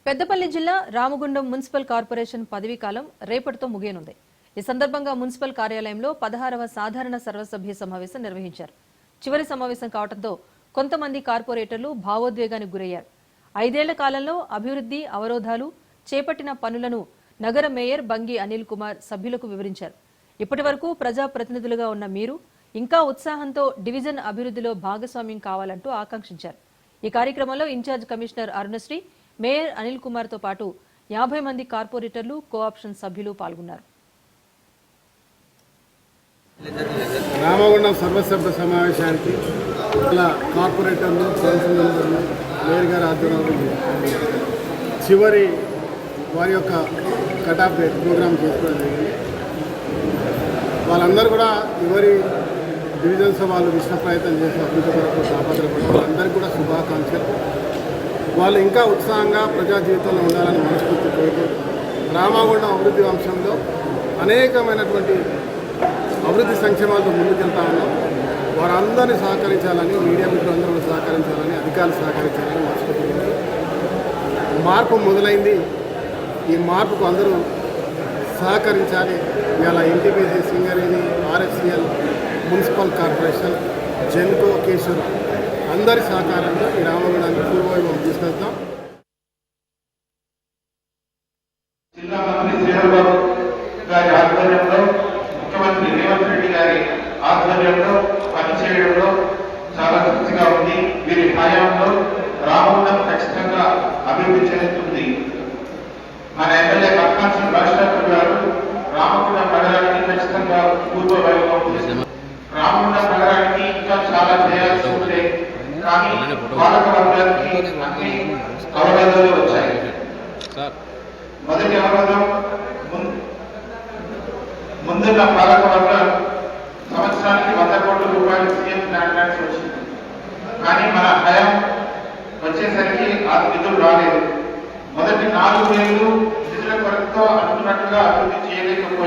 పెద్దపల్లి జిల్లా Ramagundam municipal corporation పదవీకాలం రేపటితో ముగియనుంది. ఈ సందర్భంగా మున్సిపల్ కార్యాలయంలో 16వ సాధారణ సర్వసభ్య సమావేశం నిర్వహించారు. చివరి సమావేశం కావడంతో కొంతమంది కార్పొరేటర్లు భావోద్వేగానికి గురయ్యారు. 5 ఏళ్ల కాలంలో అభివృద్ధి అవరోధాలు చేపట్టిన పనులను నగర మేయర్ బంగి అనిల్ కుమార్ సభ్యులకు వివరించారు. ఇప్పటివరకు ప్రజాప్రతినిధులుగా ఉన్న మీరు ఇంకా ఉత్సాహంతో డివిజన్ అభివృద్ధిలో భాగస్వామ్యం కావాలంటూ ఆకాంక్షించారు. ఈ కార్యక్రమంలో in charge commissioner Arunasri, mayor Anil Kumar తో పాటు 50 మంది కార్పొరేటర్లు, కోఆప్షన్ సభ్యులు పాల్గొన్నారు. రామగుండం సర్వసభ్య సమావేశానికి కార్పొరేటర్లు, కౌన్సిల్ మెంబర్లు, మేయర్ గారి ఆధ్వర్యంలో చివరి వారి యొక్క కటాఫ్ డేట్ ప్రోగ్రామ్ చేసుకోవడం జరిగింది. వాళ్ళందరూ కూడా ఎవరి డివిజన్స్ వాళ్ళు విశ్వ ప్రయత్నం చేసి అభివృద్ధి కొరకు తాపత్రపడి వాళ్ళందరికీ కూడా శుభాకాంక్షలు. వాళ్ళు ఇంకా ఉత్సాహంగా ప్రజా జీవితంలో ఉండాలని మనస్ఫూర్తి కోరుకుంటూ రామగుండం అభివృద్ధి వంశంలో అనేకమైనటువంటి అభివృద్ధి సంక్షేమాలతో ముందుకెళ్తా ఉన్నాం. వారందరినీ సహకరించాలని, మీడియా మిత్రులందరూ సహకరించాలని, అధికారులు సహకరించాలని మనస్ఫూర్తి కోరుకుంటూ మార్పు మొదలైంది. ఈ మార్పుకు అందరూ సహకరించాలి. ఇలా NTPC, Singareni, RFCL, municipal corporation, Genco, కేశూర్ అందరి సహకారంతో ఈ రామగుండాన్ని పూర్వవైభవం తీసుకెళ్తాం. జిల్లా మంత్రి శ్రీహరిబాబు గారి ఆధ్వర్యంలో, ముఖ్యమంత్రి రేవంత్ రెడ్డి గారి ఆధ్వర్యంలో పనిచేయడంలో చాలా తృప్తిగా ఉంది. వీరి హయాంలో రామగుండం ఖచ్చితంగా అభివృద్ధి చెందుతుంది. మన ఎమ్మెల్యే కట్నాల్సిన రాజశేఖర్ గారు రామగుండం నగరానికి ఖచ్చితంగా పూర్వ వైభవం, రామగుండం నగరానికి ఇంకా చాలా చేయాల్సి ఉంటే కానీ పాలక వర్గానికి అన్ని అవరోధాలు వచ్చాయి. మొదటి అవరోధం ముందున్న పాలక వర్గం సంవత్సరానికి 100 కోట్ల రూపాయలు సీఎం ప్లాన్ వచ్చింది. కానీ మన హయాం వచ్చేసరికి ఆ నిధులు రాలేదు. మొదటి 4 ఏళ్ళు నిధుల కొరతతో అనుకున్నట్టుగా అభివృద్ధి చేయలేకపోయింది.